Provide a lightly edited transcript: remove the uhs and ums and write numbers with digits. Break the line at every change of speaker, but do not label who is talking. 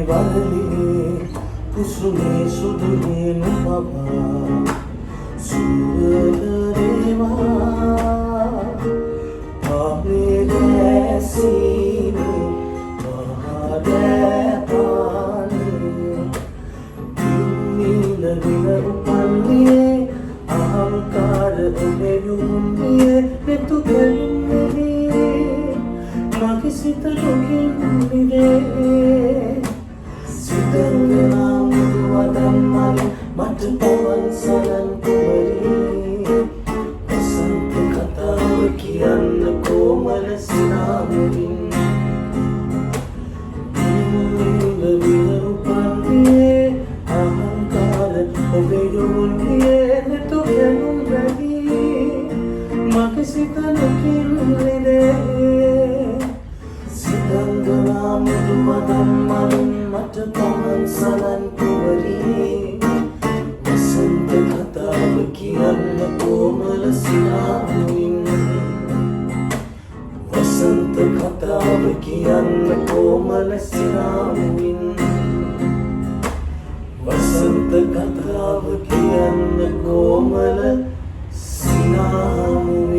වරලේ කුසුමේ සුදුනේ නුපවා සුවදරේවා ආවේ දැසීනේ මහදැපානේ නිල නිල උපන්නේ අහංකාර ඔබේ යුන්නේ නෙතු ගැන්නේ මගේ සිත දුකින් නිදේ සිතන්නා මුදුවදම්මල් මට පවන් සලන් කුමරී වසන්ත කතාව කියන්න කොමල සිනාමුවින් නිල නිල උපන්නේ අහංකාර ඔබේ යුන්නේ නෙතු ගැන්නේ මගේ සිත දුකින් නිදේ සිතන්නා මුදුවදම්මල් මට පවන් සලන් කුමරී වසන්ත කතාව කියන්න කොමල සිනාමුවින් වසන්ත කතාව කියන්න කොමල සිනාමුවින් වසන්ත කතාව කියන්න කොමල සිනාමුවින්